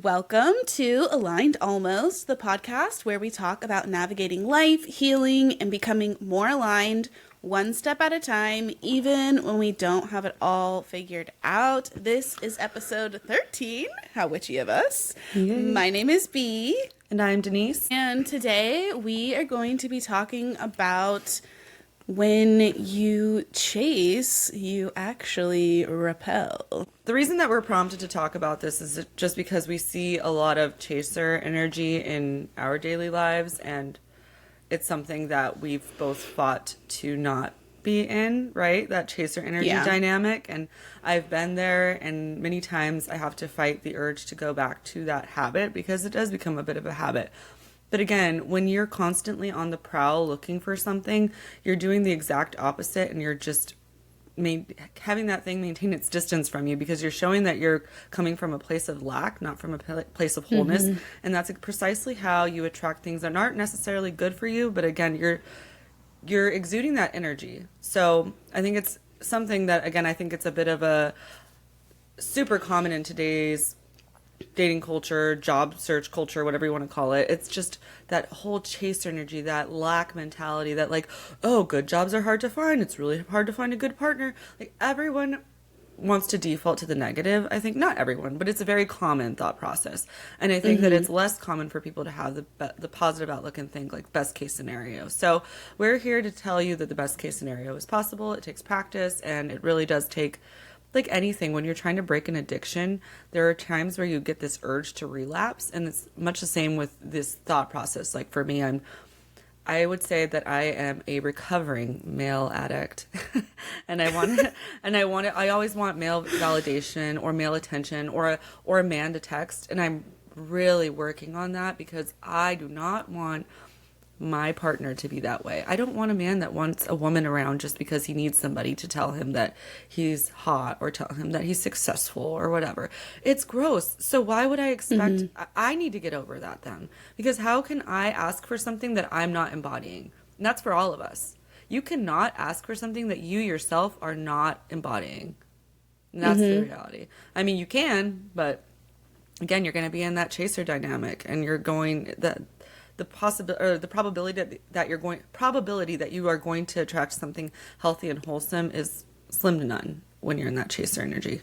Welcome to Aligned Almost, the podcast where we talk about navigating life, healing, and becoming more aligned one step at a time, even when we don't have it all figured out. This is episode 13. How witchy of us. Yay. My name is Bea. And I'm Denise. And today we are going to be talking about when you chase, you actually repel. The reason that we're prompted to talk about this is just because we see a lot of chaser energy in our daily lives, and it's something that we've both fought to not be in, right? That chaser energy dynamic. And I've been there, and many times I have to fight the urge to go back to that habit because it does become a bit of a habit. But again, when you're constantly on the prowl looking for something, you're doing the exact opposite, and you're just having that thing maintain its distance from you because you're showing that you're coming from a place of lack, not from a place of wholeness. Mm-hmm. And that's precisely how you attract things that aren't necessarily good for you. But again, you're exuding that energy. So I think it's something that, again, I think it's a bit of a super common in today's dating culture, job search culture, whatever you want to call it. It's just that whole chaser energy, that lack mentality, that like, oh, good jobs are hard to find. It's really hard to find a good partner. Like, everyone wants to default to the negative. I think not everyone, but it's a very common thought process. And I think that it's less common for people to have the positive outlook and think like best case scenario. So we're here to tell you that the best case scenario is possible. It takes practice, and it really does take, like anything, when you're trying to break an addiction, there are times where you get this urge to relapse, and it's much the same with this thought process. Like for me, I would say that I am a recovering male addict, and I always want male validation or male attention or a man to text, and I'm really working on that because I do not want my partner to be that way. I don't want a man that wants a woman around just because he needs somebody to tell him that he's hot or tell him that he's successful or whatever. It's gross. So why would I expect... I need to get over that then. Because how can I ask for something that I'm not embodying? And that's for all of us. You cannot ask for something that you yourself are not embodying. And that's the reality. I mean, you can, but again, you're going to be in that chaser dynamic, and you're going... The probability that you are going to attract something healthy and wholesome is slim to none when you're in that chaser energy.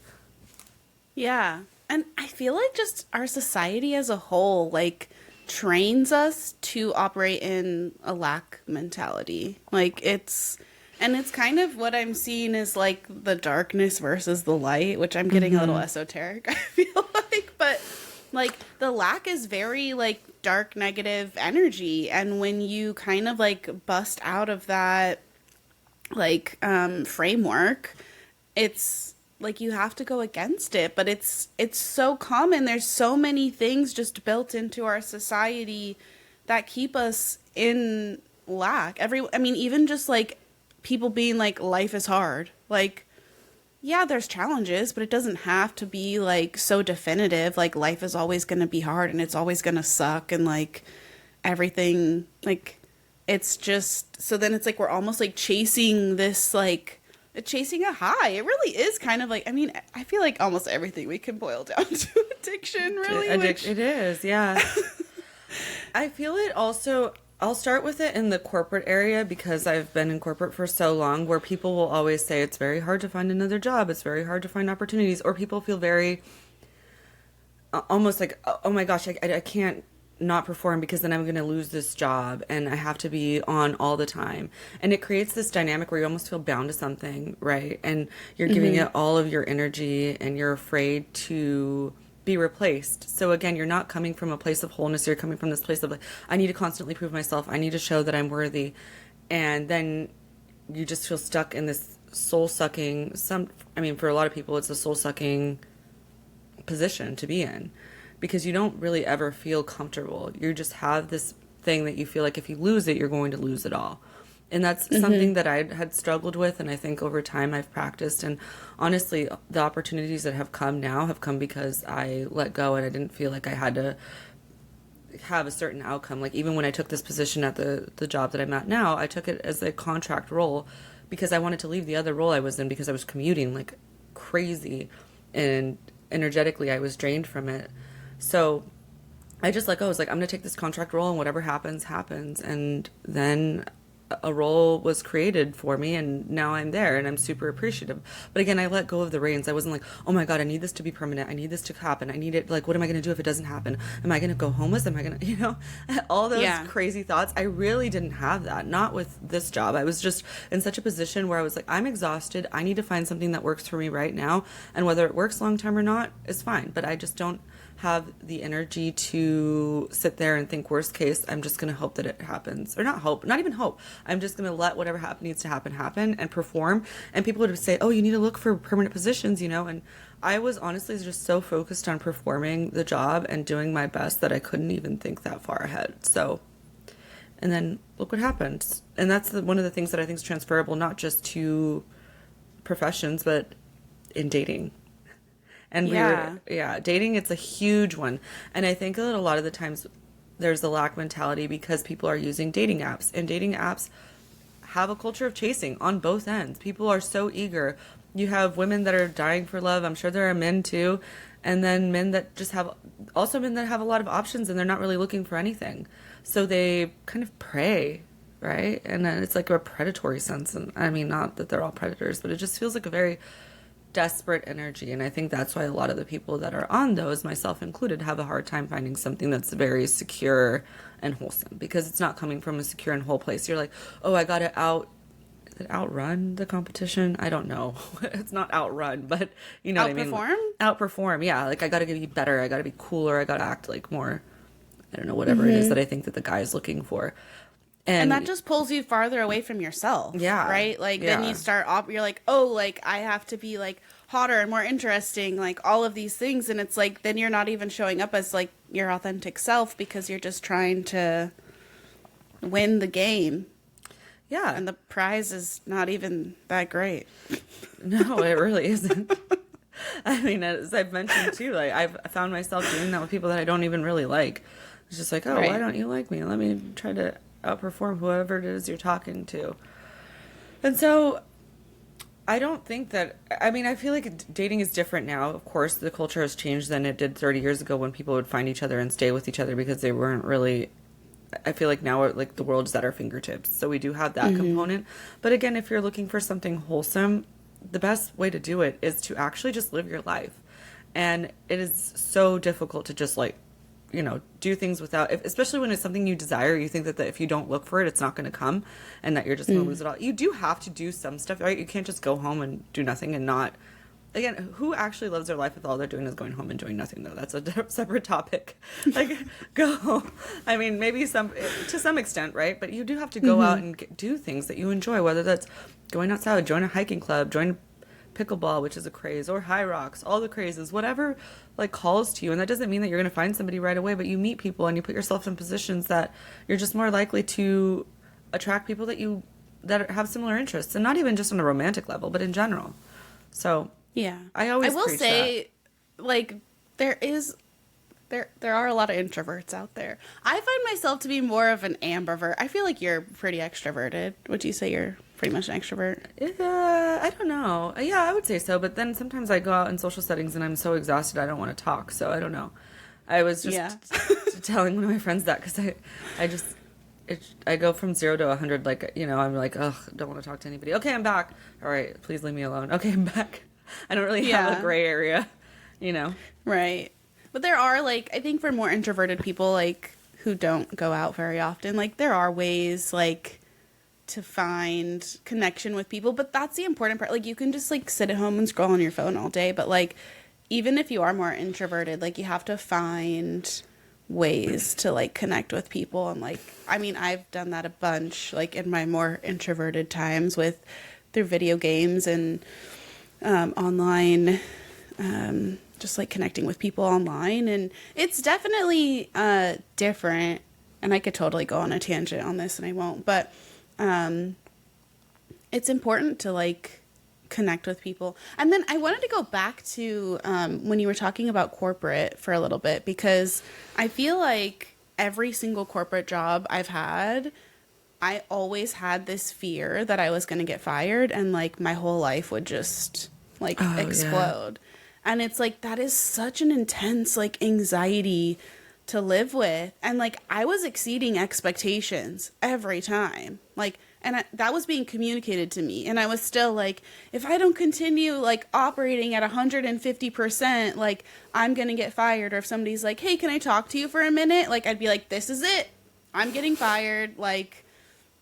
Yeah. And I feel like just our society as a whole, like, trains us to operate in a lack mentality. Like, it's kind of what I'm seeing is like the darkness versus the light, which I'm getting a little esoteric, I feel like, but like the lack is very like dark negative energy, and when you kind of like bust out of that like framework, it's like you have to go against it. But it's so common. There's so many things just built into our society that keep us in lack. Even just like people being like, life is hard. Like, yeah, there's challenges, but it doesn't have to be like so definitive. Like, life is always going to be hard and it's always going to suck, and like everything, like, it's just, so then it's like we're almost like chasing this, like chasing a high. It really is kind of like, I feel like almost everything we can boil down to addiction, really. It is, yeah. I feel it also. I'll start with it in the corporate area because I've been in corporate for so long, where people will always say it's very hard to find another job. It's very hard to find opportunities. Or people feel very almost like, oh my gosh, I can't not perform because then I'm going to lose this job and I have to be on all the time. And it creates this dynamic where you almost feel bound to something, right? And you're giving it all of your energy, and you're afraid to be replaced. So again, you're not coming from a place of wholeness. You're coming from this place of like, I need to constantly prove myself. I need to show that I'm worthy. And then you just feel stuck in this soul-sucking, for a lot of people, it's a soul-sucking position to be in because you don't really ever feel comfortable. You just have this thing that you feel like if you lose it, you're going to lose it all. And that's something that I had struggled with, and I think over time I've practiced. And honestly, the opportunities that have come now have come because I let go, and I didn't feel like I had to have a certain outcome. Like, even when I took this position at the job that I'm at now, I took it as a contract role because I wanted to leave the other role I was in because I was commuting like crazy, and energetically I was drained from it. So I just let go. I was like, I'm going to take this contract role and whatever happens, happens. And then a role was created for me and now I'm there and I'm super appreciative. But again, I let go of the reins. I wasn't like, oh my God, I need this to be permanent. I need this to happen. I need it. Like, what am I going to do if it doesn't happen? Am I going to go homeless? Am I going to, all those crazy thoughts. I really didn't have that. Not with this job. I was just in such a position where I was like, I'm exhausted. I need to find something that works for me right now. And whether it works long term or not is fine. But I just don't have the energy to sit there and think worst case. I'm just going to hope that it happens, or not hope, not even hope. I'm just going to let whatever needs to happen and perform. And people would say, oh, you need to look for permanent positions, and I was honestly just so focused on performing the job and doing my best that I couldn't even think that far ahead. So, and then look what happened. And that's one of the things that I think is transferable, not just to professions, but in dating. And dating, it's a huge one. And I think that a lot of the times there's a lack mentality because people are using dating apps. And dating apps have a culture of chasing on both ends. People are so eager. You have women that are dying for love. I'm sure there are men too. And then men that also men that have a lot of options and they're not really looking for anything. So they kind of prey, right? And then it's like a predatory sense. And I mean, not that they're all predators, but it just feels like a very desperate energy. And I think that's why a lot of the people that are on those, myself included, have a hard time finding something that's very secure and wholesome, because it's not coming from a secure and whole place. You're like, oh, I gotta outrun the competition. I don't know. It's not outrun, but you know what I mean? Outperform. Yeah. Like I gotta be better. I gotta be cooler. I gotta act like more, I don't know, whatever it is that I think that the guy is looking for. And that just pulls you farther away from yourself. Yeah. Right? Like, then you start off, you're like, oh, like, I have to be, like, hotter and more interesting, like, all of these things. And it's like, then you're not even showing up as, like, your authentic self because you're just trying to win the game. Yeah. And the prize is not even that great. No, it really isn't. I mean, as I've mentioned, too, like, I've found myself doing that with people that I don't even really like. It's just like, oh, why don't you like me? Let me try to outperform whoever it is you're talking to. And so I don't think that, I mean, I feel like dating is different now. Of course, the culture has changed than it did 30 years ago when people would find each other and stay with each other because they weren't really, I feel like now like the world's at our fingertips. So we do have that component. But again, if you're looking for something wholesome, the best way to do it is to actually just live your life. And it is so difficult to just like, do things without, especially when it's something you desire, you think that if you don't look for it, it's not going to come and that you're just going to lose it all. You do have to do some stuff, right? You can't just go home and do nothing and not, again, who actually lives their life if all they're doing is going home and doing nothing, though? That's a separate topic. Like, go, I mean, maybe to some extent, right? But you do have to go out and do things that you enjoy, whether that's going outside, join a hiking club, join pickleball, which is a craze, or high rocks, all the crazes, whatever like calls to you. And that doesn't mean that you're going to find somebody right away, but you meet people and you put yourself in positions that you're just more likely to attract people that have similar interests, and not even just on a romantic level, but in general. So yeah, I will say that. Like there are a lot of introverts out there. I find myself to be more of an ambivert. I feel like you're pretty extroverted. Would you say you're pretty much an extrovert? I don't know. Yeah, I would say so. But then sometimes I go out in social settings and I'm so exhausted I don't want to talk. So I don't know. I was just telling one of my friends that because I go from 0 to 100. Like, I'm like, ugh, don't want to talk to anybody. Okay, I'm back. All right, please leave me alone. Okay, I'm back. I don't really have a gray area, Right. But there are, like, I think for more introverted people, like, who don't go out very often, like, there are ways, like, to find connection with people. But that's the important part. Like, you can just, like, sit at home and scroll on your phone all day. But, like, even if you are more introverted, like, you have to find ways to, like, connect with people. And, like, I mean, I've done that a bunch, like, in my more introverted times through video games and online, just like connecting with people online. And it's definitely different, and I could totally go on a tangent on this and I won't, but it's important to like connect with people. And then I wanted to go back to when you were talking about corporate for a little bit, because I feel like every single corporate job I've had, I always had this fear that I was going to get fired and like my whole life would just like explode. And it's like, that is such an intense, like, anxiety to live with. And like, I was exceeding expectations every time. Like, that was being communicated to me. And I was still like, if I don't continue like operating at 150%, like, I'm going to get fired. Or if somebody's like, hey, can I talk to you for a minute? Like, I'd be like, this is it. I'm getting fired. Like,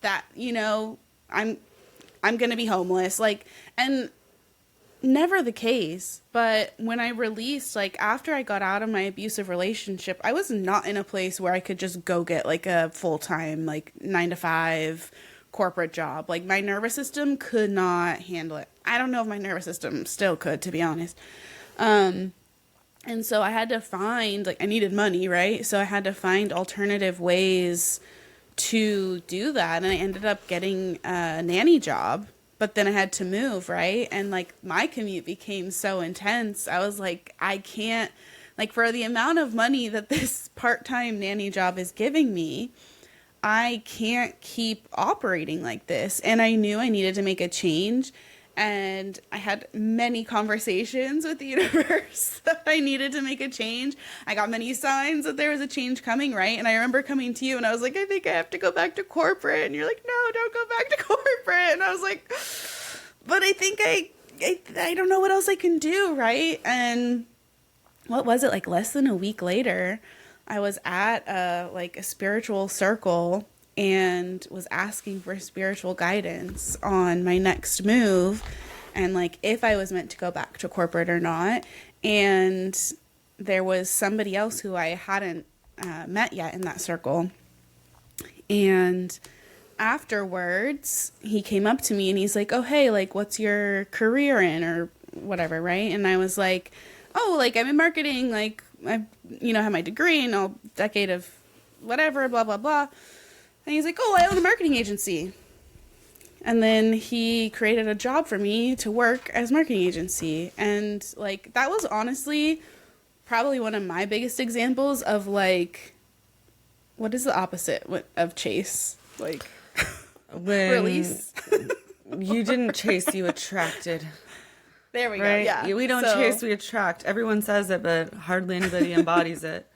that, you know, I'm going to be homeless. Like, and never the case. But when I released, like, after I got out of my abusive relationship, I was not in a place where I could just go get like a full-time, like, 9 to 5 corporate job. Like, my nervous system could not handle it. I don't know if my nervous system still could, to be honest. And so I had to find, like, I needed money, right? So I had to find alternative ways to do that. And I ended up getting a nanny job, but then I had to move, right? And like, my commute became so intense. I was like, I can't, like, for the amount of money that this part-time nanny job is giving me, I can't keep operating like this. And I knew I needed to make a change. And I had many conversations with the universe that I needed to make a change. I got many signs that there was a change coming, right? And I remember coming to you and I was like, I think I have to go back to corporate. And you're like, no, don't go back to corporate. And I was like, but I think I don't know what else I can do, right? And what was it, like less than a week later, I was at a spiritual circle and was asking for spiritual guidance on my next move and like if I was meant to go back to corporate or not. And there was somebody else who I hadn't met yet in that circle. And afterwards, he came up to me and he's like, oh, hey, like, what's your career in or whatever, right? And I was like, oh, like, I'm in marketing, like, I, have my degree and a decade of whatever, blah, blah, blah. And he's like, oh, I own a marketing agency. And then he created a job for me to work as marketing agency. And, like, that was honestly probably one of my biggest examples of, like, what is the opposite of chase? Like, when release. You didn't chase, you attracted. There we right? go, yeah. We don't chase, we attract. Everyone says it, but hardly anybody embodies it.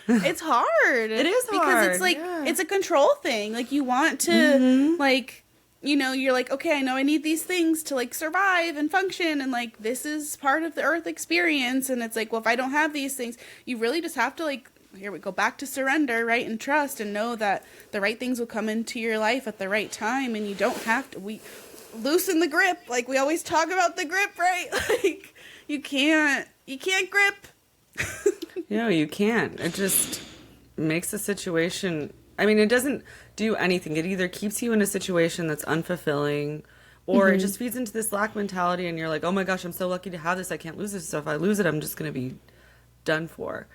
It's hard. It is hard. Because it's like, it's a control thing. Like, you want to, like, you're like, okay, I know I need these things to, like, survive and function. And, like, this is part of the earth experience. And it's like, well, if I don't have these things, you really just have to, like, here we go back to surrender, right? And trust and know that the right things will come into your life at the right time. And you don't have to, loosen the grip. Like, we always talk about the grip, right? Like, you can't grip. No, you can't. It just makes the situation, I mean, it doesn't do anything. It either keeps you in a situation that's unfulfilling, or it just feeds into this lack mentality and you're like, oh my gosh, I'm so lucky to have this. I can't lose this. So if I lose it, I'm just going to be done for.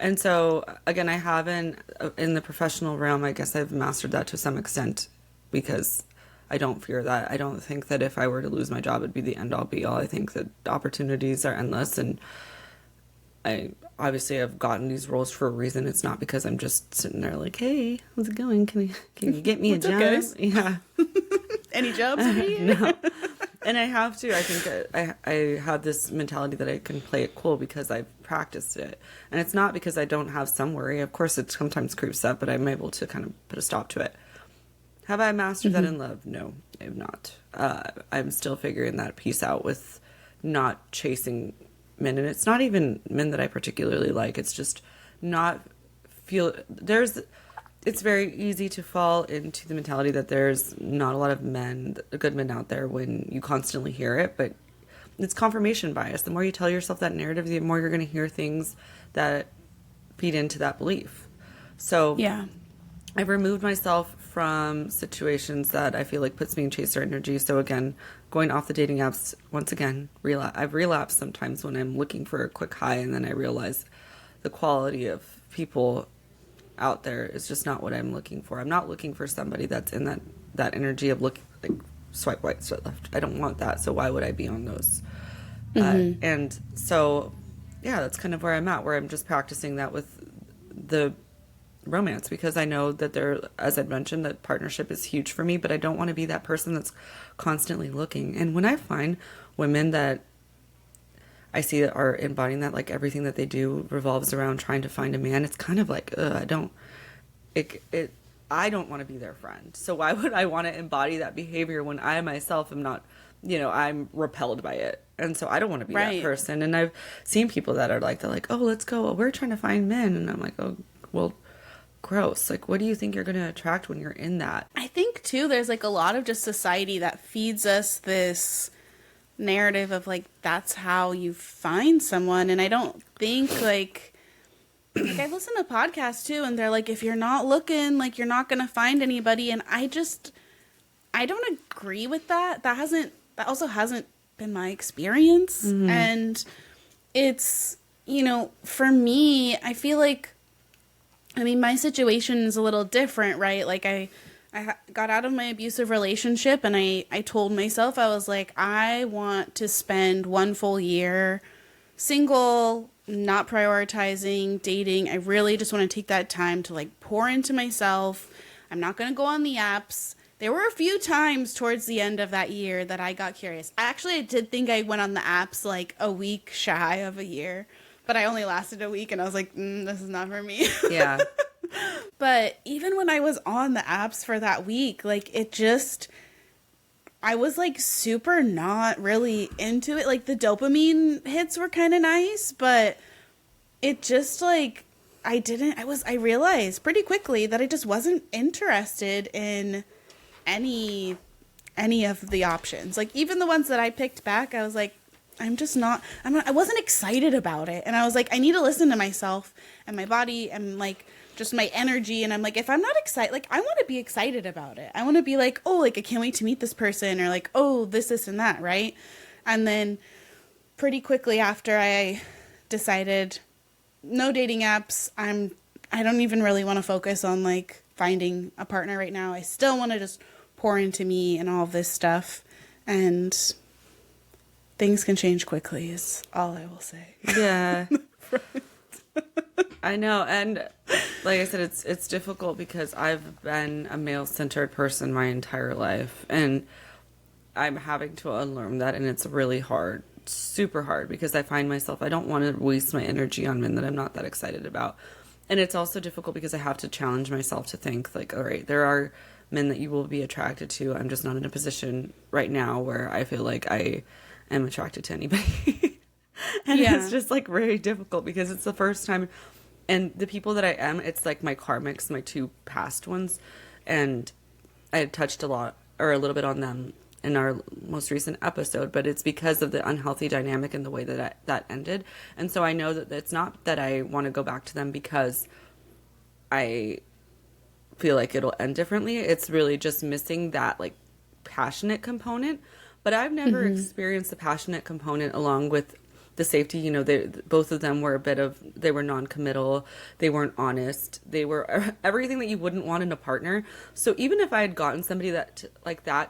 And so, again, I haven't, in the professional realm, I guess I've mastered that to some extent because I don't fear that. I don't think that if I were to lose my job, it'd be the end all be all. I think that opportunities are endless, and I obviously have gotten these roles for a reason. It's not because I'm just sitting there like, hey, how's it going? Can you get me a job? Guys? Yeah. Any jobs for me? No. And I have to. I think that I have this mentality that I can play it cool because I've practiced it. And it's not because I don't have some worry. Of course, it sometimes creeps up, but I'm able to kind of put a stop to it. Have I mastered that in love? No, I have not. I'm still figuring that piece out with not chasing men. And it's not even men that I particularly like. It's just not it's very easy to fall into the mentality that there's not a lot of good men out there when you constantly hear it. But it's confirmation bias. The more you tell yourself that narrative, the more you're going to hear things that feed into that belief. So Yeah. I've removed myself from situations that I feel like puts me in chaser energy. So again, going off the dating apps, once again, I've relapsed sometimes when I'm looking for a quick high, and then I realize the quality of people out there is just not what I'm looking for. I'm not looking for somebody that's in that energy of look like swipe right, swipe left. I don't want that. So why would I be on those? And so, yeah, that's kind of where I'm at, where I'm just practicing that with the romance, because I know that as I'd mentioned, that partnership is huge for me, but I don't want to be that person that's constantly looking. And when I find women that I see that are embodying that, like everything that they do revolves around trying to find a man. It's kind of like, I don't want to be their friend. So why would I want to embody that behavior when I myself am not, I'm repelled by it. And so I don't want to be that person. And I've seen people that are like, they're like, oh, let's go. We're trying to find men. And I'm like, oh, well, gross. Like, what do you think you're going to attract when you're in that? I think too, there's like a lot of just society that feeds us this narrative of like, that's how you find someone. And I don't think like I've listened to podcasts too, and they're like, if you're not looking, like you're not going to find anybody. And I don't agree with that. That also hasn't been my experience. Mm-hmm. And it's, for me, I feel like, my situation is a little different, right? Like I got out of my abusive relationship, and I told myself, I was like, I want to spend 1 full year single, not prioritizing dating. I really just want to take that time to like pour into myself. I'm not going to go on the apps. There were a few times towards the end of that year that I got curious. I did think I went on the apps like a week shy of a year, but I only lasted a week, and I was like, this is not for me. Yeah. But even when I was on the apps for that week, like I was like super not really into it. Like the dopamine hits were kind of nice, but it just like, I realized pretty quickly that I just wasn't interested in any of the options. Like even the ones that I picked back, I was like, I wasn't excited about it. And I was like, I need to listen to myself and my body and like just my energy. And I'm like, if I'm not excited, like I want to be excited about it. I want to be like, oh, like I can't wait to meet this person, or like, oh, this and that. Right. And then pretty quickly after I decided no dating apps, I don't even really want to focus on like finding a partner right now. I still want to just pour into me and all of this stuff, and things can change quickly is all I will say. Yeah. I know. And like I said, it's difficult because I've been a male-centered person my entire life, and I'm having to unlearn that, and it's really hard, super hard, because I find myself, I don't want to waste my energy on men that I'm not that excited about. And it's also difficult because I have to challenge myself to think like, all right, there are men that you will be attracted to. I'm just not in a position right now where I feel like I am attracted to anybody. And it's just like very difficult because it's the first time. And the people that I am, it's like my karmics, my 2 past ones. And I had touched a little bit on them in our most recent episode, but it's because of the unhealthy dynamic and the way that ended. And so I know that it's not that I want to go back to them because I feel like it'll end differently. It's really just missing that like passionate component. But I've never experienced the passionate component along with the safety. Both of them were they were non-committal. They weren't honest. They were everything that you wouldn't want in a partner. So even if I had gotten somebody that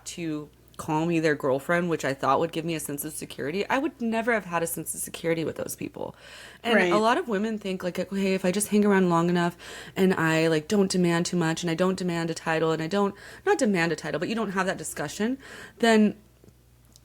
to call me their girlfriend, which I thought would give me a sense of security, I would never have had a sense of security with those people. And a lot of women think like, hey, if I just hang around long enough and I like don't demand too much and I don't demand a title and I don't, not demand a title, but you don't have that discussion, then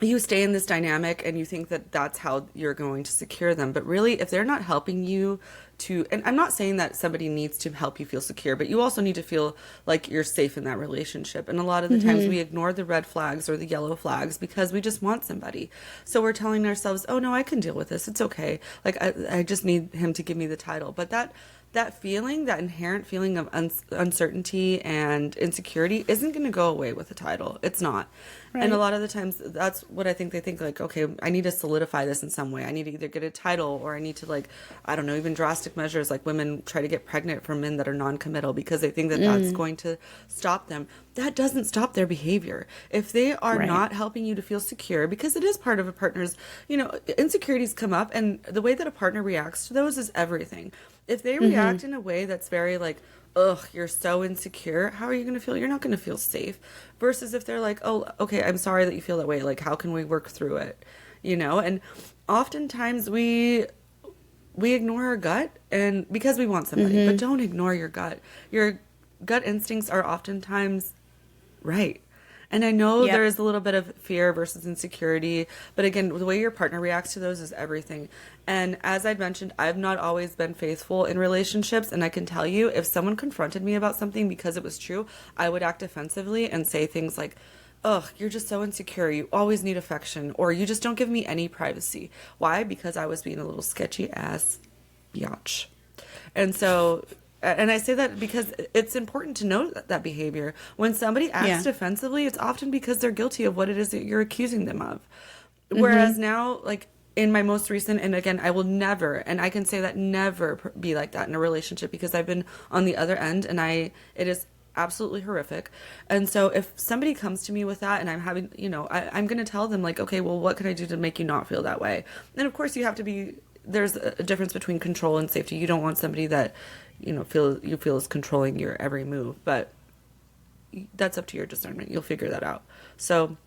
you stay in this dynamic and you think that that's how you're going to secure them. But really, if they're not helping you to, and I'm not saying that somebody needs to help you feel secure, but you also need to feel like you're safe in that relationship. And a lot of the times we ignore the red flags or the yellow flags because we just want somebody. So we're telling ourselves, oh no, I can deal with this. It's okay. Like I just need him to give me the title. But that feeling, that inherent feeling of uncertainty and insecurity isn't going to go away with a title. It's not. Right. And a lot of the times that's what I think they think, like, okay, I need to solidify this in some way. I need to either get a title or I need to, like, I don't know, even drastic measures like women try to get pregnant from men that are non-committal because they think that that's going to stop them. That doesn't stop their behavior. If they are not helping you to feel secure, because it is part of a partner's, insecurities come up, and the way that a partner reacts to those is everything. If they react in a way that's very like, ugh, you're so insecure, how are you going to feel? You're not going to feel safe. Versus if they're like, oh, okay, I'm sorry that you feel that way. Like, how can we work through it? And oftentimes we ignore our gut and because we want somebody, but don't ignore your gut. Your gut instincts are oftentimes right. And I know Yep. there is a little bit of fear versus insecurity, but again, the way your partner reacts to those is everything. And as I'd mentioned, I've not always been faithful in relationships, and I can tell you, if someone confronted me about something because it was true, I would act defensively and say things like, ugh, you're just so insecure. You always need affection, or you just don't give me any privacy. Why? Because I was being a little sketchy ass biatch. And so, and I say that because it's important to know that behavior. When somebody acts defensively, it's often because they're guilty of what it is that you're accusing them of. Whereas now, like in my most recent, and again, I will never, and I can say that never be like that in a relationship, because I've been on the other end, and it is absolutely horrific. And so if somebody comes to me with that, and I'm having, I'm going to tell them like, okay, well, what can I do to make you not feel that way? And of course you have to be, there's a difference between control and safety. You don't want somebody that, you feel is controlling your every move, but that's up to your discernment. You'll figure that out. So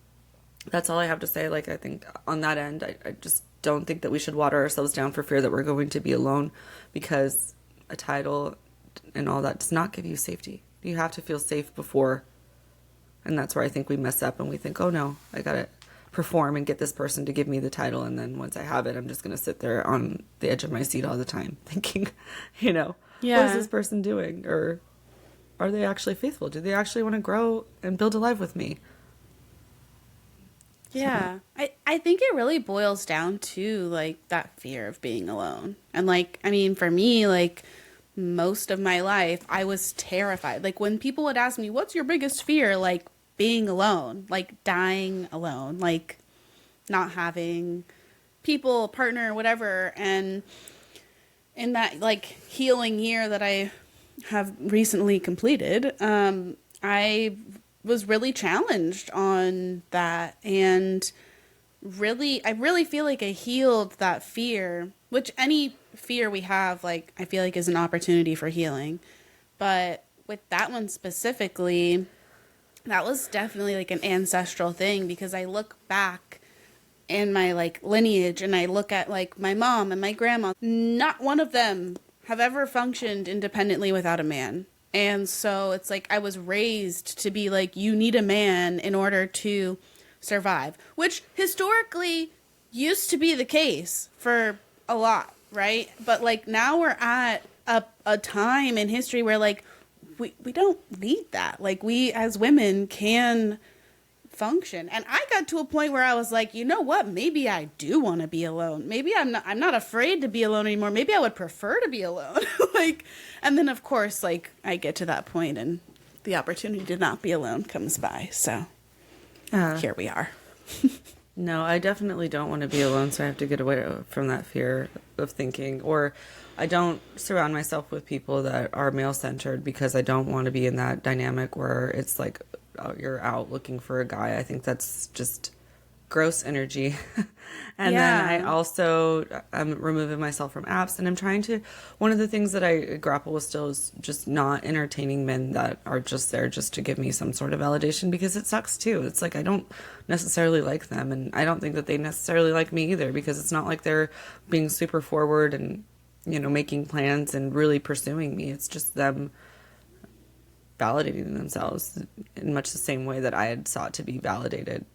that's all I have to say. Like, I think on that end, I just don't think that we should water ourselves down for fear that we're going to be alone, because a title and all that does not give you safety. You have to feel safe before. And that's where I think we mess up, and we think, oh no, I got to perform and get this person to give me the title. And then once I have it, I'm just going to sit there on the edge of my seat all the time thinking, what is this person doing? Or are they actually faithful? Do they actually want to grow and build a life with me? Yeah. I think it really boils down to like that fear of being alone. And like, I mean, for me, like most of my life, I was terrified. Like when people would ask me, what's your biggest fear? Like being alone, like dying alone, like not having people, partner, whatever. And in that like healing year that I have recently completed, I was really challenged on that, and I really feel like I healed that fear, which any fear we have, like, I feel like is an opportunity for healing. But with that one specifically, that was definitely like an ancestral thing, because I look back in my like lineage and I look at like my mom and my grandma, not one of them have ever functioned independently without a man. And so it's like I was raised to be like, you need a man in order to survive, which historically used to be the case for a lot, right? But like now we're at a time in history where like we don't need that. Like we as women can function. And I got to a point where I was like, you know what? Maybe I do want to be alone. Maybe I'm not afraid to be alone anymore. Maybe I would prefer to be alone. Like, and then of course, like I get to that point and the opportunity to not be alone comes by. So here we are. No, I definitely don't want to be alone, so I have to get away from that fear of thinking. Or I don't surround myself with people that are male-centered, because I don't want to be in that dynamic where it's like, you're out looking for a guy. I think that's just gross energy. And then I also, I'm removing myself from apps, and I'm trying to, one of the things that I grapple with still is just not entertaining men that are just there just to give me some sort of validation, because it sucks too. It's like, I don't necessarily like them, and I don't think that they necessarily like me either, because it's not like they're being super forward and, making plans and really pursuing me. It's just them validating themselves in much the same way that I had sought to be validated.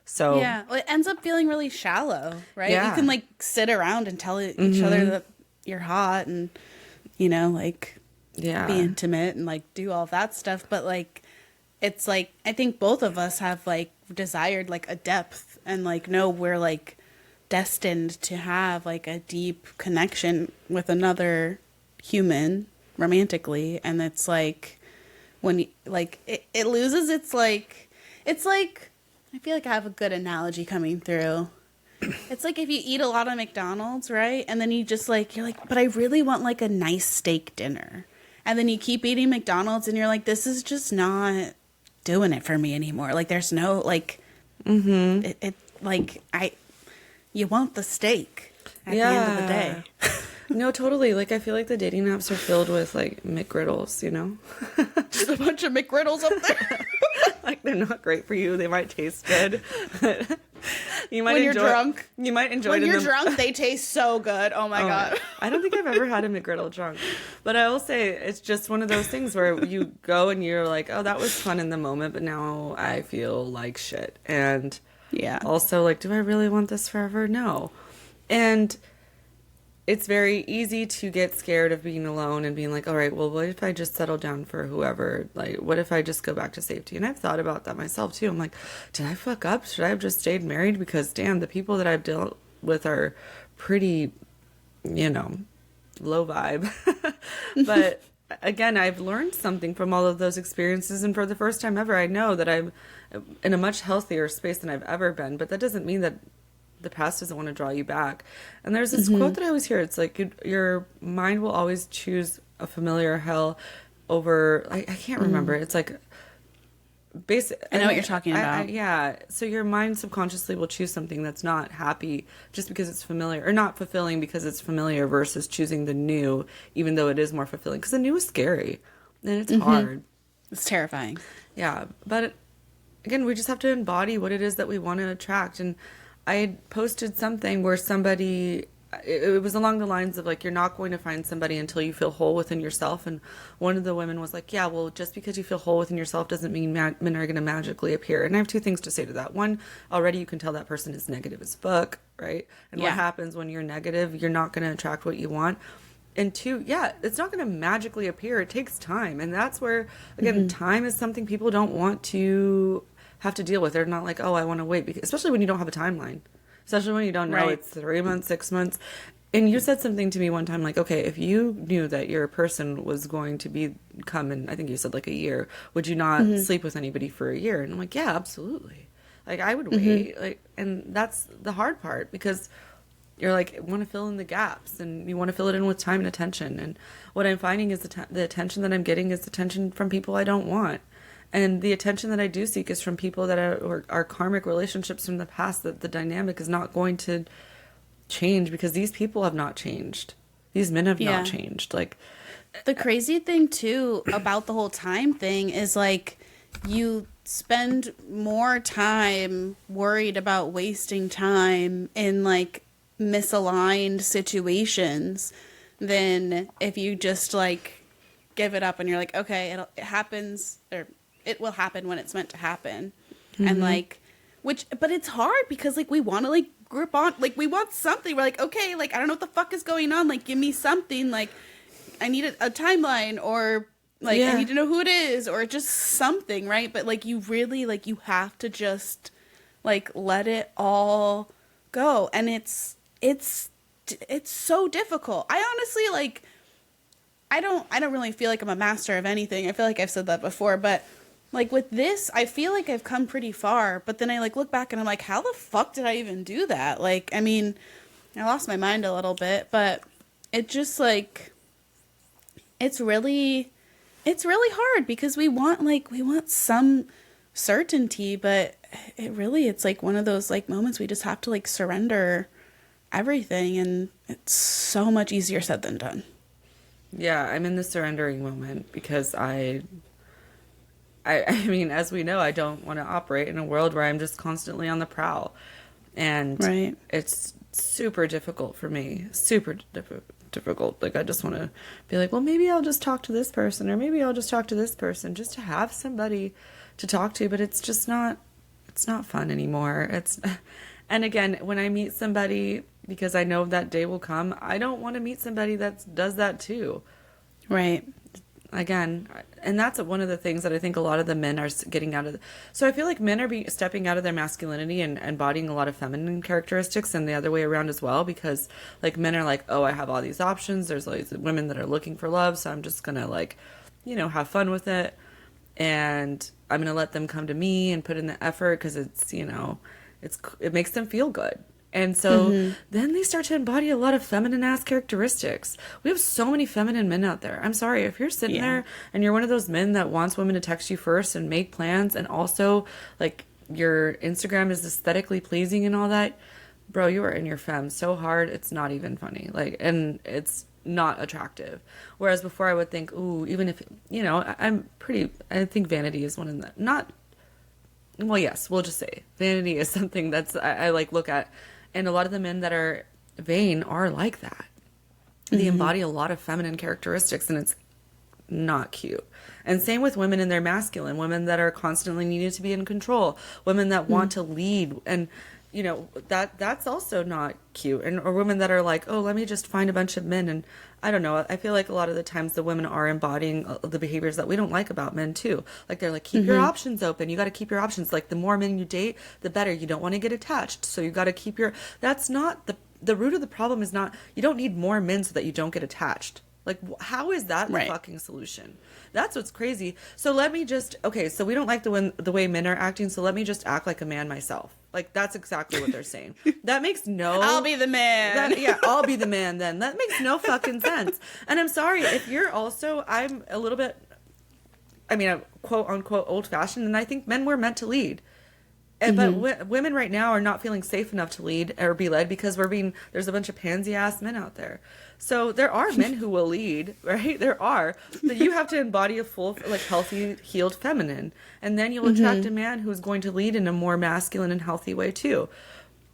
So yeah, well, it ends up feeling really shallow, right? Yeah. You can like sit around and tell each other that you're hot and like be intimate and like do all that stuff, but like it's like I think both of us have like desired like a depth, and like know we're like destined to have like a deep connection with another human romantically. And it's like when like it loses it's like I feel like I have a good analogy coming through. It's like if you eat a lot of McDonald's, right? And then you just like, you're like, but I really want like a nice steak dinner. And then you keep eating McDonald's and you're like, this is just not doing it for me anymore. Like there's no like, you want the steak at the end of the day. No, totally. Like, I feel like the dating apps are filled with, like, McGriddles, Just a bunch of McGriddles up there. Like, they're not great for you. They might taste good. You might When enjoy, you're drunk. You might enjoy When it in you're the, drunk, they taste so good. Oh my God. I don't think I've ever had a McGriddle drunk, but I will say it's just one of those things where you go and you're like, oh, that was fun in the moment, but now I feel like shit. And Yeah. also, like, do I really want this forever? No. And it's very easy to get scared of being alone and being like, all right, well, what if I just settle down for whoever? Like, what if I just go back to safety? And I've thought about that myself too. I'm like, did I fuck up? Should I have just stayed married? Because damn, the people that I've dealt with are pretty, low vibe. But again, I've learned something from all of those experiences. And for the first time ever, I know that I'm in a much healthier space than I've ever been. But that doesn't mean that the past doesn't want to draw you back. And there's this quote that I always hear. It's like, your mind will always choose a familiar hell over, I can't remember. It's like, I know what you're talking about. Yeah. So your mind subconsciously will choose something that's not happy just because it's familiar, or not fulfilling because it's familiar, versus choosing the new, even though it is more fulfilling. Because the new is scary and it's hard. It's terrifying. Yeah. But again, we just have to embody what it is that we want to attract. And I had posted something where somebody, it was along the lines of like, you're not going to find somebody until you feel whole within yourself. And one of the women was like, yeah, well, just because you feel whole within yourself doesn't mean men are going to magically appear. And I have two things to say to that. One, already you can tell that person is negative as fuck, right? And what happens when you're negative, you're not going to attract what you want. And two, yeah, it's not going to magically appear. It takes time. And that's where, again, time is something people don't want to have to deal with. They're not like, oh, I want to wait, because, especially when you don't have a timeline, especially when you don't know it's 3 months, 6 months. And you said something to me one time, like, okay, if you knew that your person was going to come in, I think you said like a year, would you not sleep with anybody for a year? And I'm like, yeah, absolutely. Like, I would wait. Like, and that's the hard part, because you're like, want to fill in the gaps, and you want to fill it in with time and attention. And what I'm finding is the attention that I'm getting is attention from people I don't want. And the attention that I do seek is from people that are karmic relationships from the past, that the dynamic is not going to change, because these people have not changed. These men have not changed. Like, the crazy thing too about the whole time thing is like, you spend more time worried about wasting time in like misaligned situations than if you just like give it up and you're like, okay, it happens, or it will happen when it's meant to happen. And like, but it's hard because like, we want to like grip on, like, we want something. We're like, okay, like, I don't know what the fuck is going on. Like, give me something. Like, I need a timeline, or like, I need to know who it is, or just something. Right. But like, you really, like, you have to just like, let it all go. And it's so difficult. I honestly, like, I don't really feel like I'm a master of anything. I feel like I've said that before, but like with this, I feel like I've come pretty far, but then I like look back and I'm like, how the fuck did I even do that? Like, I mean, I lost my mind a little bit, but it just like, it's really hard, because we want some certainty, but it's like one of those like moments we just have to like surrender everything, and it's so much easier said than done. Yeah, I'm in the surrendering moment, because I mean, as we know, I don't want to operate in a world where I'm just constantly on the prowl. And it's super difficult for me. Super difficult. Like, I just want to be like, well, maybe I'll just talk to this person, or maybe I'll just talk to this person, just to have somebody to talk to. But it's just not, it's not fun anymore. And again, when I meet somebody, because I know that day will come, I don't want to meet somebody that does that too. Right. Again, and that's one of the things that I think a lot of the men are getting out of. So I feel like men are stepping out of their masculinity and embodying a lot of feminine characteristics, and the other way around as well, because like, men are like, oh, I have all these options. There's all these women that are looking for love, so I'm just gonna like, have fun with it, and I'm gonna let them come to me and put in the effort, because it's, it makes them feel good. And so then they start to embody a lot of feminine ass characteristics. We have so many feminine men out there. I'm sorry, if you're sitting there and you're one of those men that wants women to text you first and make plans, and also like your Instagram is aesthetically pleasing and all that, bro, you are in your femme so hard, it's not even funny. Like, and it's not attractive. Whereas before I would think, ooh, even if, I think vanity is one of the, well, yes, we'll just say vanity is something that's I like look at, and a lot of the men that are vain are like that. They embody a lot of feminine characteristics, and it's not cute. And same with women in their masculine, women that are constantly needed to be in control, women that want to lead, and you know that's also not cute. And or women that are like, oh, let me just find a bunch of men. And I don't know, I feel like a lot of the times the women are embodying the behaviors that we don't like about men too. Like they're like, keep your options open, you got to keep your options, like the more men you date the better, you don't want to get attached, so you got to keep your, that's not the root of the problem. Is not, you don't need more men so that you don't get attached. Like, how is that the fucking solution? That's what's crazy. So let me just, okay, so we don't like the way men are acting, so let me just act like a man myself. Like, that's exactly what they're saying. That makes no... I'll be the man. Yeah, I'll be the man then. That makes no fucking sense. And I'm sorry, if you're also, I'm a little bit, I mean, I'm quote unquote old fashioned, and I think men were meant to lead. And, but women right now are not feeling safe enough to lead or be led because there's a bunch of pansy ass men out there. So there are men who will lead, right? There are, but you have to embody a full, like, healthy, healed feminine, and then you'll attract a man who's going to lead in a more masculine and healthy way too.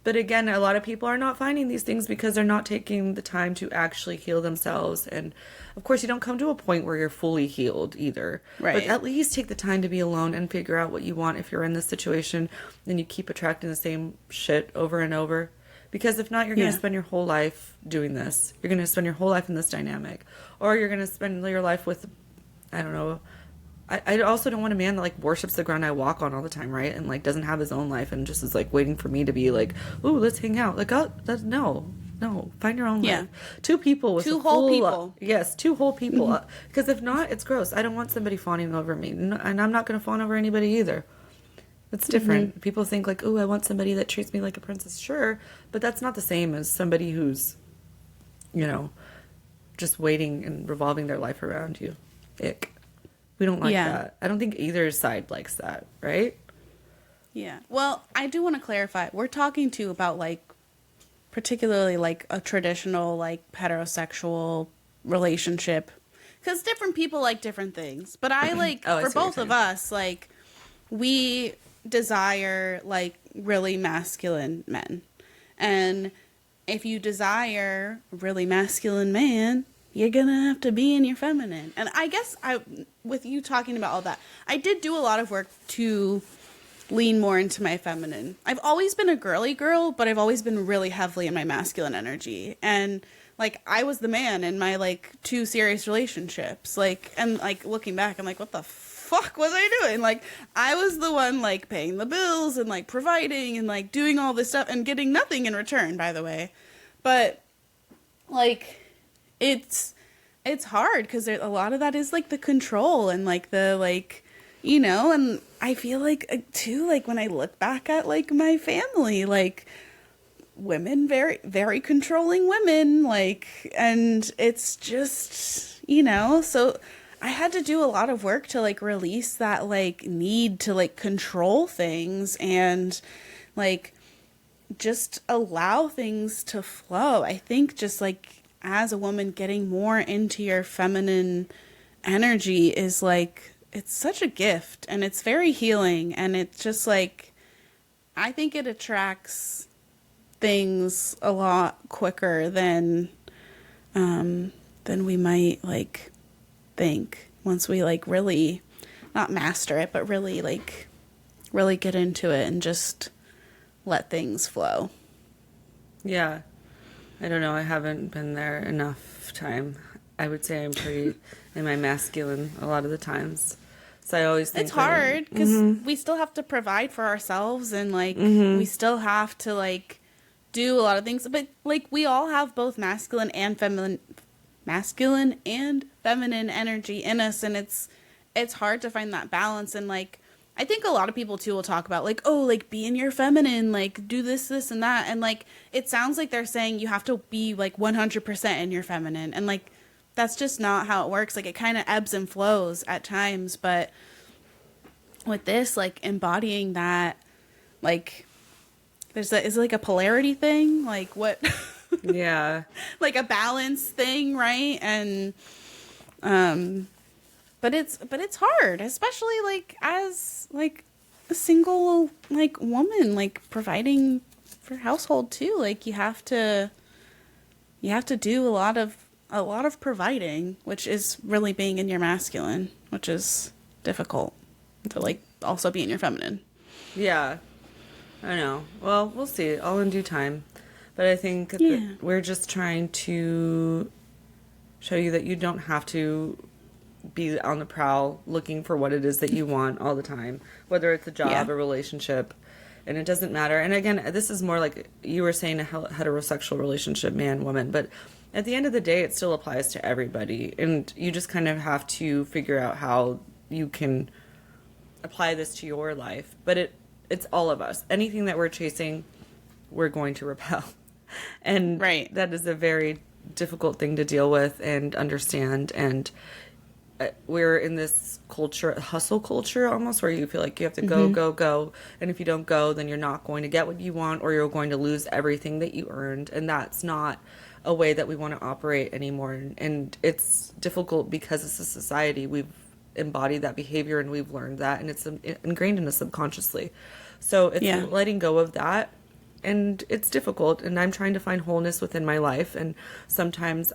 But again, a lot of people are not finding these things because they're not taking the time to actually heal themselves. And of course, you don't come to a point where you're fully healed either. Right. But at least take the time to be alone and figure out what you want if you're in this situation and you keep attracting the same shit over and over. Because if not, you're going to spend your whole life doing this. You're going to spend your whole life in this dynamic. Or you're going to spend your life with, I don't know, I also don't want a man that, like, worships the ground I walk on all the time, right? And, like, doesn't have his own life and just is, like, waiting for me to be like, ooh, let's hang out. Like, oh, no. Find your own life. Two people with two whole people. Yes, two whole people. Because if not, it's gross. I don't want somebody fawning over me. And I'm not going to fawn over anybody either. It's different. People think, like, ooh, I want somebody that treats me like a princess. Sure, but that's not the same as somebody who's, you know, just waiting and revolving their life around you. Ick. We don't like that. I don't think either side likes that, right? Yeah. Well, I do want to clarify. We're talking too about, like, particularly, like, a traditional, like, heterosexual relationship. Because different people like different things. But I, like, for both of us, like, we desire, like, really masculine men. And if you desire a really masculine man, you're gonna have to be in your feminine. And I guess with you talking about all that, I did do a lot of work to lean more into my feminine. I've always been a girly girl, but I've always been really heavily in my masculine energy. And, like, I was the man in my, like, 2 serious relationships. Like, and, like, looking back, I'm like, what the fuck was I doing? Like, I was the one, like, paying the bills and, like, providing and, like, doing all this stuff and getting nothing in return, by the way. But, like, it's hard because a lot of that is, like, the control and, like, the, like, you know, and I feel like, too, like, when I look back at, like, my family, like, women, very, very controlling women, like, and it's just, you know, so I had to do a lot of work to, like, release that, like, need to, like, control things and, like, just allow things to flow. I think just, like, as a woman, getting more into your feminine energy is, like, it's such a gift and it's very healing, and it's just, like, I think it attracts things a lot quicker than we might, like, think once we, like, really not master it, but really, like, really get into it and just let things flow. Yeah. I don't know. I haven't been there enough time. I would say I'm pretty in my masculine a lot of the times. So I always think it's hard because we still have to provide for ourselves and, like, we still have to, like, do a lot of things. But, like, we all have both masculine and feminine energy in us, and it's hard to find that balance. And, like, I think a lot of people too will talk about, like, oh, like, be in your feminine, like, do this and that, and, like, it sounds like they're saying you have to be, like, 100% in your feminine, and, like, that's just not how it works. Like, it kind of ebbs and flows at times, but with this, like, embodying that, like, is it like a polarity thing, like, what? Yeah. Like a balance thing, right? And but it's hard, especially, like, as, like, a single like woman, like providing for household too. Like you have to do a lot of providing, which is really being in your masculine, which is difficult to like also be in your feminine. Yeah, I know. Well, we'll see. All in due time. But I think Yeah. that we're just trying to show you that you don't have to be on the prowl looking for what it is that you want all the time, whether it's a job, Yeah. a relationship, and it doesn't matter. And again, this is more like you were saying, a heterosexual relationship, man, woman, but at the end of the day, it still applies to everybody. And you just kind of have to figure out how you can apply this to your life. But it's all of us. Anything that we're chasing, we're going to repel. And Right. that is a very difficult thing to deal with and understand. And we're in this culture, hustle culture almost, where you feel like you have to go, go, go. And if you don't go, then you're not going to get what you want, or you're going to lose everything that you earned. And that's not a way that we want to operate anymore. And it's difficult because as a society, we've embodied that behavior and we've learned that, and it's ingrained in us subconsciously. So it's letting go of that. And it's difficult, and I'm trying to find wholeness within my life. And sometimes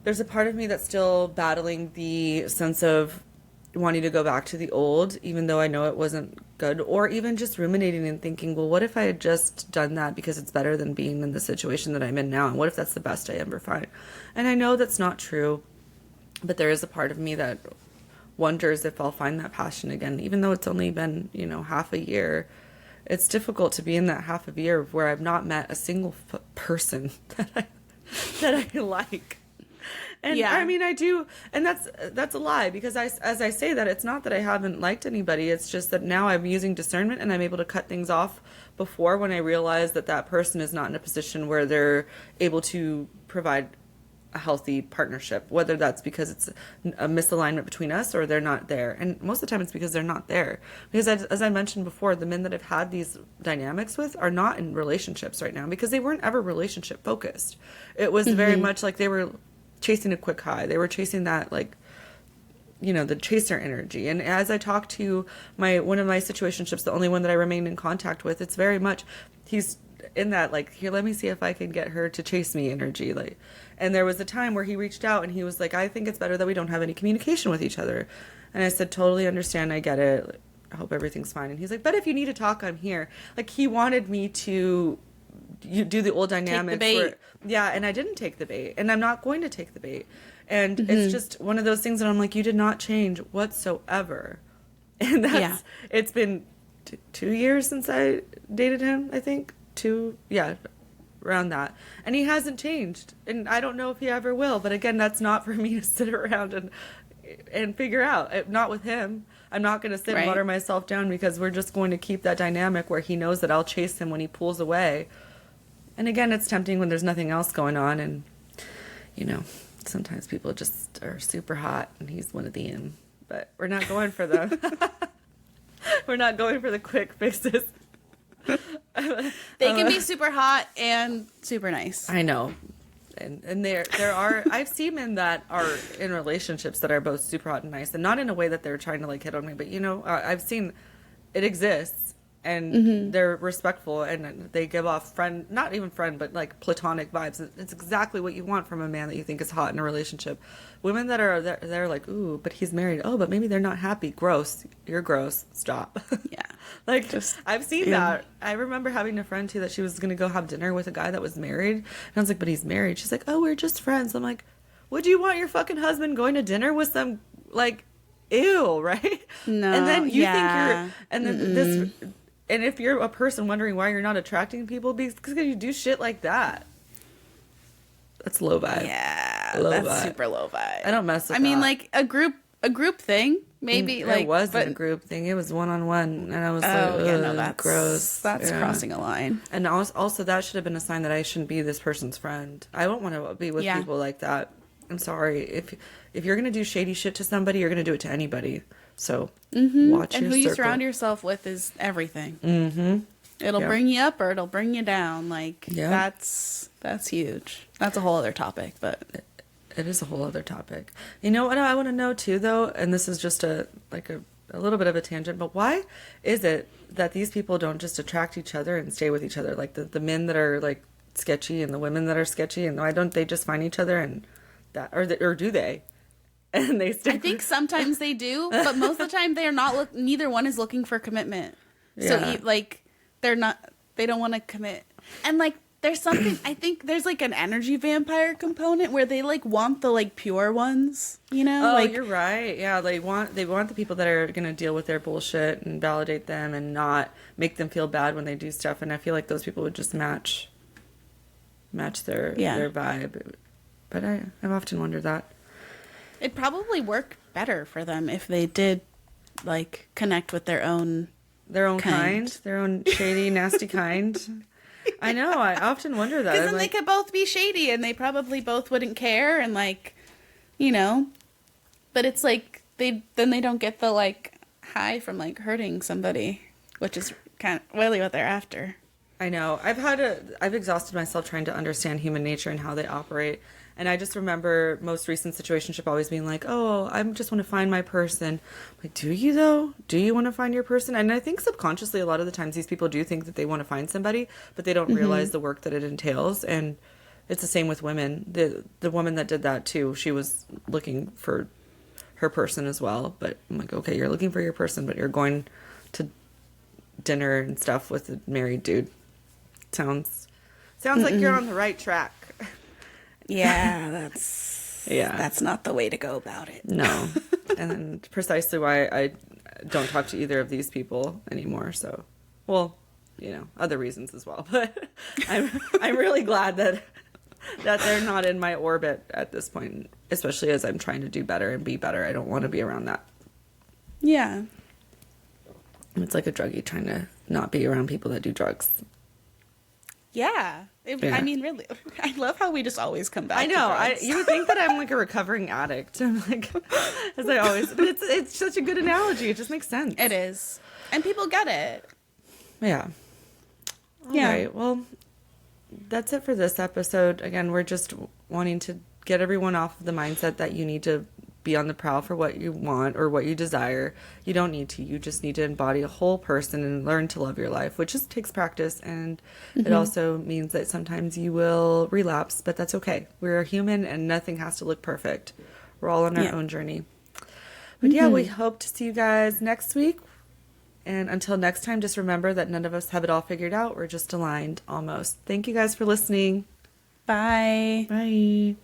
there's a part of me that's still battling the sense of wanting to go back to the old, even though I know it wasn't good, or even just ruminating and thinking, well, what if I had just done that because it's better than being in the situation that I'm in now? And what if that's the best I ever find? And I know that's not true, but there is a part of me that wonders if I'll find that passion again, even though it's only been, half a year. It's difficult to be in that half a year where I've not met a single person that I like. And Yeah. I mean, I do, and that's a lie, because as I say that, it's not that I haven't liked anybody. It's just that now I'm using discernment and I'm able to cut things off before, when I realize that that person is not in a position where they're able to provide a healthy partnership, whether that's because it's a misalignment between us or they're not there. And most of the time it's because they're not there. Because as I mentioned before, the men that I've had these dynamics with are not in relationships right now, because they weren't ever relationship focused. It was very much like they were chasing a quick high. They were chasing that, like, the chaser energy. And as I talk to one of my situationships, the only one that I remained in contact with, it's very much, he's in that, like, here, let me see if I can get her to chase me energy. Like, and there was a time where he reached out and he was like, I think it's better that we don't have any communication with each other. And I said, totally understand. I get it. I hope everything's fine. And he's like, but if you need to talk, I'm here. Like, he wanted me to do the old dynamics. Take the bait. Yeah. And I didn't take the bait, and I'm not going to take the bait. And it's just one of those things that I'm like, you did not change whatsoever. And it's been 2 years since I dated him, I think. Around that. And he hasn't changed. And I don't know if he ever will. But again, that's not for me to sit around and figure out. Not with him. I'm not going to sit and water myself down, because we're just going to keep that dynamic where he knows that I'll chase him when he pulls away. And again, it's tempting when there's nothing else going on. And, sometimes people just are super hot, and he's one of them. But we're not going for them. We're not going for the quick fixes. They can be super hot and super nice. I know. And there are, I've seen men that are in relationships that are both super hot and nice, and not in a way that they're trying to like hit on me, but I've seen it exists, and they're respectful, and they give off not even friend, but like platonic vibes. It's exactly what you want from a man that you think is hot in a relationship. Women that are, they're like, ooh, but he's married. Oh, but maybe they're not happy. Gross. You're gross. Stop. Yeah. Like, I've seen that. I remember having a friend too that she was going to go have dinner with a guy that was married. And I was like, but he's married. She's like, oh, we're just friends. I'm like, would you want your fucking husband going to dinner with some, like, ew, right? No. And then you think you're, and then this, and if you're a person wondering why you're not attracting people, because you do shit like that. That's low vibe. Yeah, Low that's vibe. super low vibe. I don't mess with I mean, that. like a group thing, maybe. It wasn't a group thing. It was one-on-one, and I was that's gross. That's crossing a line. And also that should have been a sign that I shouldn't be this person's friend. I don't want to be with people like that. I'm sorry. If you're gonna do shady shit to somebody, you're gonna do it to anybody. So watch your And who you circle. surround yourself with is everything. It'll bring you up or it'll bring you down. Like that's huge. That's a whole other topic, but It is a whole other topic. You know what I want to know too, though, and this is just a a little bit of a tangent, but why is it that these people don't just attract each other and stay with each other? Like the men that are like sketchy and the women that are sketchy, and why don't they just find each other and that, or do they? And they stay. I think sometimes they do, but most of the time they're not. Neither one is looking for commitment. So Yeah. like they're not. They don't want to commit. And like there's something. I think there's like an energy vampire component where they like want the like pure ones. You know? Oh, like you're right. Yeah, they want the people that are gonna deal with their bullshit and validate them and not make them feel bad when they do stuff. And I feel like those people would just match their vibe. But I've often wondered that. it'd probably work better for them if they did like connect with their own Kind, their own shady, nasty kind. I know. I often wonder that. Because then like, they could both be shady and they probably both wouldn't care and like, you know. But it's like they don't get the like high from like hurting somebody, which is kind of really what they're after. I know. I've exhausted myself trying to understand human nature and how they operate. And I just remember most recent situationship always being like, oh, I just want to find my person. Like, do you though? Do you want to find your person? And I think subconsciously a lot of the times these people do think that they want to find somebody, but they don't realize the work that it entails. And it's the same with women. The woman that did that too, she was looking for her person as well. But I'm like, okay, you're looking for your person, but you're going to dinner and stuff with a married dude. Sounds like you're on the right track. Yeah, that's not the way to go about it. No. And precisely why I don't talk to either of these people anymore. So, well, you know, other reasons as well. But I'm really glad that they're not in my orbit at this point, especially as I'm trying to do better and be better. I don't want to be around that. Yeah. It's like a druggie trying to not be around people that do drugs. Yeah. I mean, really, I love how we just always come back. I know. To drugs. You would think that I'm like a recovering addict. I'm like, as I always, but it's such a good analogy. It just makes sense. It is, and people get it. Yeah. All right. Well, that's it for this episode. Again, we're just wanting to get everyone off of the mindset that you need to be on the prowl for what you want or what you desire. You don't need to. You just need to embody a whole person and learn to love your life, which just takes practice. And it also means that sometimes you will relapse, but that's okay. We're human and nothing has to look perfect. We're all on our own journey. But yeah, we hope to see you guys next week. And until next time, just remember that none of us have it all figured out. We're just aligned almost. Thank you guys for listening. Bye. Bye.